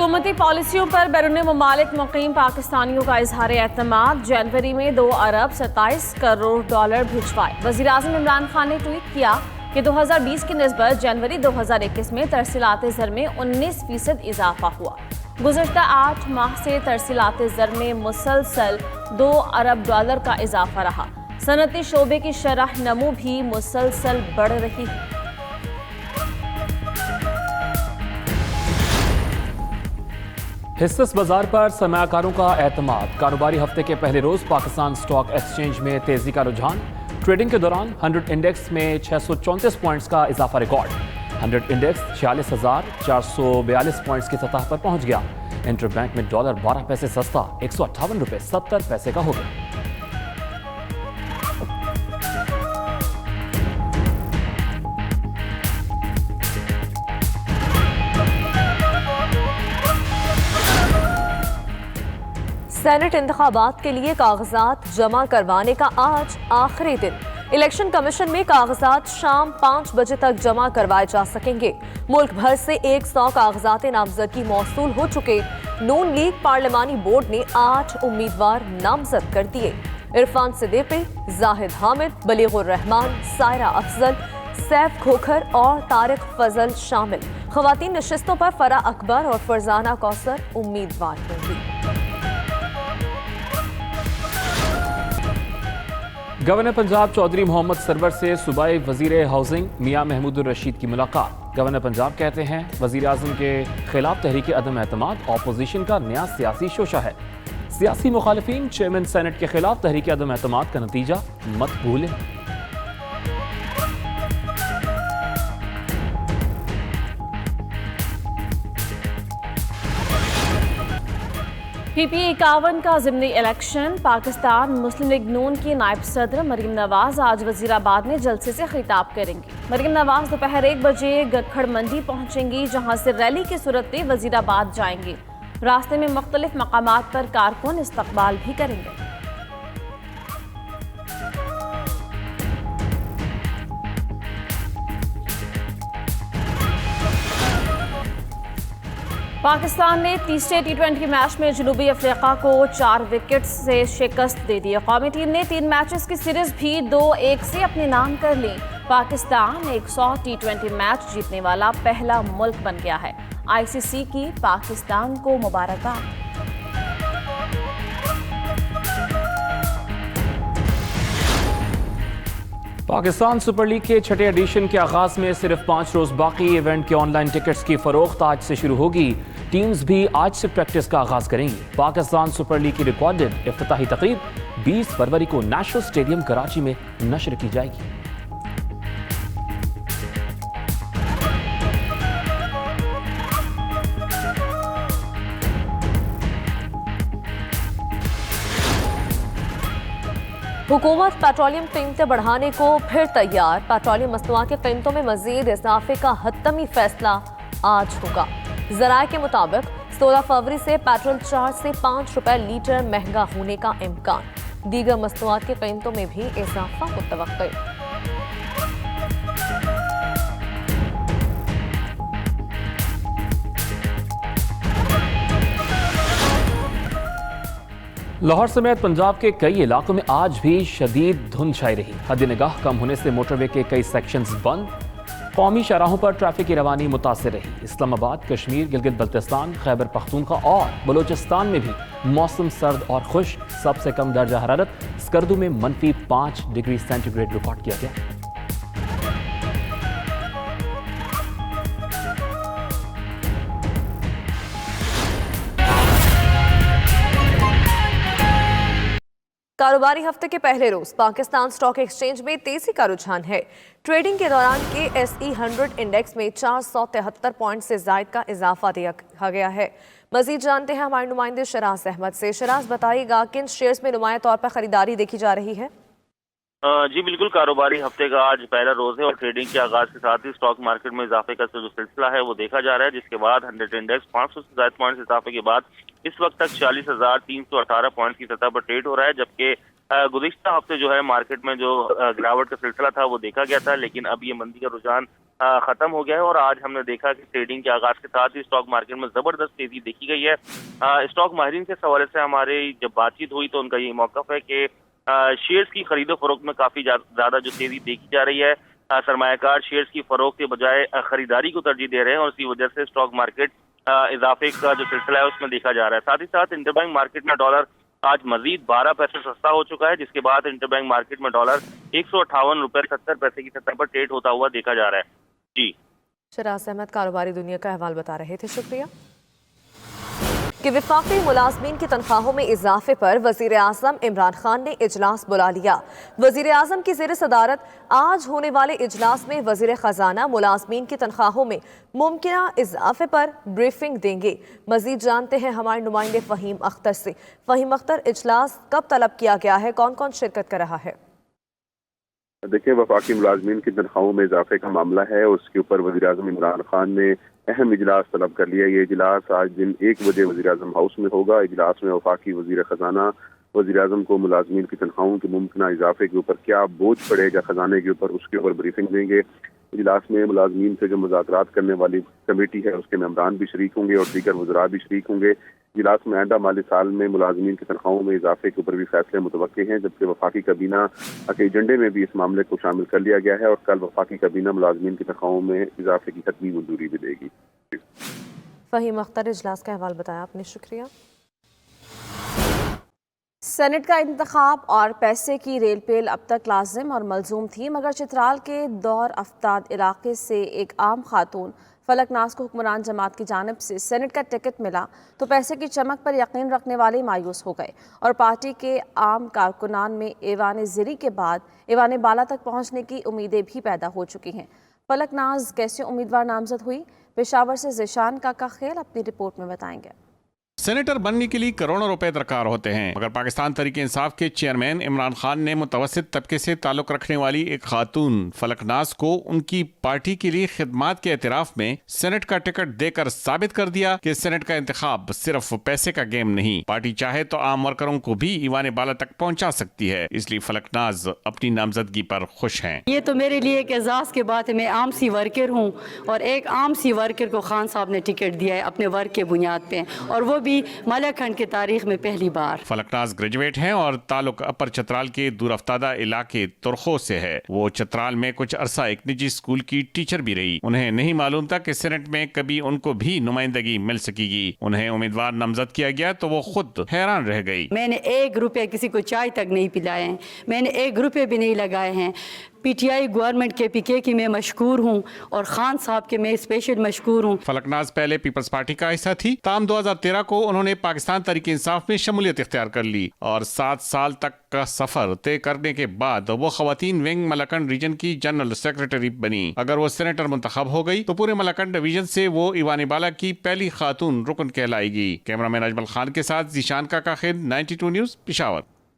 हुकूमती पॉलिसियों पर बैरून ममालिक मुकीम पाकिस्तानियों का इजहार एतमाद। जनवरी में 2 अरब 27 करोड़ डॉलर भिजवाए। वज़ीर आज़म इमरान खान ने ट्वीट किया कि 2020 की निस्बत जनवरी 2021 में तरसीलात ज़र में 19% इजाफा हुआ। गुज़श्ता 8 माह से तरसीलात ज़र में मुसलसल 2 अरब डॉलर का इजाफा रहा। सनती शोबे की शरह नमू भी मुसलसल बढ़ रही है। हिस्सेस बाजार पर सरमायाकारों का एतमाद। कारोबारी हफ्ते के पहले रोज पाकिस्तान स्टॉक एक्सचेंज में तेजी का रुझान। ट्रेडिंग के दौरान 100 इंडेक्स में 634 पॉइंट्स का इजाफा रिकॉर्ड। 100 इंडेक्स 46,442 पॉइंट्स की सतह पर पहुंच गया। इंटरबैंक में डॉलर 12 पैसे सस्ता 158 रुपए 70 पैसे का हो गया। सेनेट इंतखाबात के लिए कागजात जमा करवाने का आज आखिरी दिन। इलेक्शन कमीशन में कागजात शाम 5 बजे तक जमा करवाए जा सकेंगे। मुल्क भर से 100 कागजात नामजदगी मौसूल हो चुके। नून लीग पार्लिमानी बोर्ड ने 8 उम्मीदवार नामजद कर दिए। इरफान सिद्दीकी, जाहिद हामिद, बलीगुर रहमान, सायरा अफजल, सैफ खोखर और तारिक फजल शामिल। खवातीन नशिस्तों पर फरा अकबर और फरजाना कौसर उम्मीदवार होंगी। गवर्नर पंजाब चौधरी मोहम्मद सरवर से सूबाई वजीर हाउसिंग मियां महमूदुर रशीद की मुलाकात। गवर्नर पंजाब कहते हैं वजीर आजम के खिलाफ तहरीक अदम एतमाद ऑपोजिशन का नया सियासी शोशा है। सियासी मुखालिफिन चेयरमैन सेनेट के खिलाफ तहरीक अदम एतमाद का नतीजा मत भूलें। PPA 51 का ज़िमनी इलेक्शन। पाकिस्तान मुस्लिम लीग नून की नायब सदर मरीम नवाज आज वजीराबाद में जलसे से खिताब करेंगी। मरीम नवाज दोपहर 1 बजे गखड़ मंडी पहुंचेंगी, जहां से रैली की सूरत में वजीराबाद जाएंगी। रास्ते में मुख्तलिफ मकामात पर कारकुन इस्तकबाल भी करेंगे। पाकिस्तान ने तीसरे T20 मैच में जनूबी अफ्रीका को 4 विकेट से शिकस्त दे दी। कौमी टीम ने 3 मैचेस की सीरीज भी 2-1 से अपने नाम कर ली। पाकिस्तान 100 T20 मैच जीतने वाला पहला मुल्क बन गया है। ICC की पाकिस्तान को मुबारकबाद। पाकिस्तान सुपर लीग के छठे एडिशन के आगाज में सिर्फ 5 रोज बाकी। इवेंट के ऑनलाइन टिकट्स की फरोख्त आज से शुरू होगी। टीम्स भी आज से प्रैक्टिस का आगाज करेंगी। पाकिस्तान सुपर लीग की रिकॉर्डेड इफ्तिताही तकरीब 20 फरवरी को नेशनल स्टेडियम कराची में नश्र की जाएगी। हुकूमत पेट्रोलियम कीमतें बढ़ाने को फिर तैयार। पेट्रोलियम मसनूआत की कीमतों में मजीद इजाफे का हतमी फैसला आज होगा। ज़राए के मुताबिक 16 फरवरी से पेट्रोल 4 से 5 रुपए लीटर महंगा होने का इम्कान। दीगर मसनूआत की कीमतों में भी इजाफा मुतवक्किल। लाहौर समेत पंजाब के कई इलाकों में आज भी शदीद धुंध छाई रही। हद निगाह कम होने से मोटरवे के कई सेक्शंस बंद। कौमी शाहराहों पर ट्रैफिक की रवानी मुतासिर रही। इस्लामाबाद, कश्मीर, गिलगित बल्तिस्तान, खैबर पख्तूनख्वा और बलोचिस्तान में भी मौसम सर्द और खुश्क। सबसे कम दर्जा हरारत स्कर्दू में -5 डिग्री सेंटीग्रेड रिकॉर्ड किया गया। कारोबारी हफ्ते के पहले रोज पाकिस्तान स्टॉक एक्सचेंज में तेजी का रुझान है। ट्रेडिंग के दौरान KSE 100 इंडेक्स में 473 पॉइंट से जायद का इजाफा देखा गया है। मजीद जानते हैं हमारे नुमाइंदे शराज अहमद से। शराज, बताइएगा किन शेयर्स में नुमाया तौर पर खरीदारी देखी जा रही है? जी बिल्कुल, कारोबारी हफ्ते का आज पहला रोज है और ट्रेडिंग के आगाज के साथ ही स्टॉक मार्केट में इजाफे का जो सिलसिला है वो देखा जा रहा है, जिसके बाद 100 इंडेक्स 500 से ज्यादा पॉइंट इजाफे के बाद इस वक्त तक 46,318 पॉइंट की सतह पर ट्रेड हो रहा है। जबकि गुज़िश्ता हफ्ते जो है मार्केट में जो गिरावट का सिलसिला था वो देखा गया था, लेकिन अब ये मंदी का रुझान खत्म हो गया है और आज हमने देखा कि ट्रेडिंग के आगाज के साथ ही स्टॉक मार्केट में जबरदस्त तेजी देखी गई है। स्टॉक माहिरीन के हवाले से हमारे जब बातचीत हुई तो उनका ये मौक़िफ़ है कि शेयर्स की खरीदो फरोख्त में काफी ज्यादा जो तेजी देखी जा रही है। सरमायाकार शेयर्स की फरोख्त के बजाय खरीदारी को तरजीह दे रहे हैं और इसी वजह से स्टॉक मार्केट इजाफे का जो सिलसिला है उसमें देखा जा रहा है। साथ ही साथ इंटरबैंक मार्केट में डॉलर आज मजीद 12 पैसे सस्ता हो चुका है, जिसके बाद इंटरबैंक मार्केट में डॉलर 158 रुपए 70 पैसे की सतह पर ट्रेड होता हुआ देखा जा रहा है। जी शराज अहमद कारोबारी दुनिया का अहवाल बता रहे थे, शुक्रिया। कि वफाकी मुलाजमीन की तनख्वाहों में इजाफे पर वजीर आजम इमरान खान ने इजलास बुला लिया। वजीर आजम की ज़ेर सदारत आज होने वाले इजलास में वजीर खजाना मुलाजमीन की तनख्वाहों में मुमकिन इजाफे पर ब्रीफिंग देंगे। मजीद जानते हैं हमारे नुमाइंदे फ़हीम अख्तर से। फ़हीम अख्तर, इजलास कब तलब किया गया है, कौन कौन शिरकत कर रहा है? देखिए, वफाकी मुलाजमीन की तनख्वाहों में इजाफे का मामला है, उसके ऊपर वज़ीर आज़म इमरान खान ने अहम इजलास तलब कर लिया। ये इजलास आज दिन 1 बजे वज़ीर आज़म हाउस में होगा। इजलास में वफाकी वज़ीर ख़जाना वज़ीर आज़म को मुलाजमीन की तनख्वाहों के मुमकिन इजाफे के ऊपर क्या बोझ पड़ेगा खजाने के ऊपर, उसके ऊपर ब्रीफिंग देंगे। इजलास में मुलाजमीन से जो मुज़ाकरात करने वाली कमेटी है उसके मेंबरान भी शरीक होंगे और दीगर वज़रा भी शरीक होंगे। इजलास में आइंदा माली साल में मुलाजमीन की तनख्वाहों में इजाफे के ऊपर भी फैसले मुतवक्के हैं, जबकि वफाकी काबीना के एजेंडे में भी इस मामले को शामिल कर लिया गया है और कल वफाकी काबीना मुलाजमीन की तनख्वाहों में इजाफे की हतमी मंजूरी भी देगी। फ़हीम अख्तर, इजलास का अहवाल बताया आपने, शुक्रिया। सेनेट का इंतखाब और पैसे की रेल पेल अब तक लाजिम और मलजूम थी, मगर चित्राल के दौर अफ्ताद इलाके से एक आम खातून फलकनाज को हुक्मरान जमात की जानिब से सेनेट का टिकट मिला तो पैसे की चमक पर यकीन रखने वाले मायूस हो गए और पार्टी के आम कारकुनान में ऐवान ज़िरी के बाद ऐवान बाला तक पहुँचने की उम्मीदें भी पैदा हो चुकी हैं। फलकनाज कैसे उम्मीदवार नामजद हुई, पेशावर से ज़िशान काका खेल अपनी रिपोर्ट में बताएंगे। सेनेटर बनने के लिए करोड़ों रुपए दरकार होते हैं, मगर पाकिस्तान तहरीक इंसाफ के चेयरमैन इमरान खान ने मुतवस्सित तबके से ताल्लुक रखने वाली एक खातून फलकनाज को उनकी पार्टी के लिए खिदमात के एतराफ में सेनेट का टिकट देकर साबित कर दिया कि सेनेट का इंतखाब सिर्फ पैसे का गेम नहीं, पार्टी चाहे तो आम वर्करों को भी ईवान बाला तक पहुंचा सकती है। इसलिए फलकनाज अपनी नामजदगी पर खुश हैं। ये तो मेरे लिए एक एजाज की बात है। मैं आम सी वर्कर हूँ और एक आम सी वर्कर को खान साहब ने टिकट दिया है अपने वर्क के बुनियाद पे, और वो भी मलखंड की तारीख में पहली बार। फलकनाज ग्रेजुएट हैं और ताल्लुक अपर चतराल के दूरअफ्तादा इलाके तुरखो से है। वो चतराल में कुछ अरसा एक निजी स्कूल की टीचर भी रही। उन्हें नहीं मालूम था कि सेनेट में कभी उनको भी नुमाइंदगी मिल सकेगी। उन्हें उम्मीदवार नामजद किया गया तो वो खुद हैरान रह गई। मैंने 1 रुपया किसी को चाय तक नहीं पिलाए हैं, मैंने 1 रुपये भी नहीं लगाए हैं। पीटीआई गवर्नमेंट के पीके की मैं मशकूर हूँ और खान साहब के मैं स्पेशल मशकूर हूँ। फलकनाज पहले पीपल्स पार्टी का हिस्सा थी। ताम 2013 को उन्होंने पाकिस्तान तहरीक इंसाफ में शमूलियत इख्तियार कर ली और 7 साल तक का सफर तय करने के बाद वो खवातीन विंग मलकंड रीजन की जनरल सेक्रेटरी बनी। अगर वो सेनेटर मुंतखब हो गई तो पूरे मलकंड डिवीजन से वो ईवान बाला की पहली खातून रुकन कहलाएगी। कैमरामैन अजमल खान के साथ ज़ीशान काका खेल, 92 न्यूज़, पेशावर।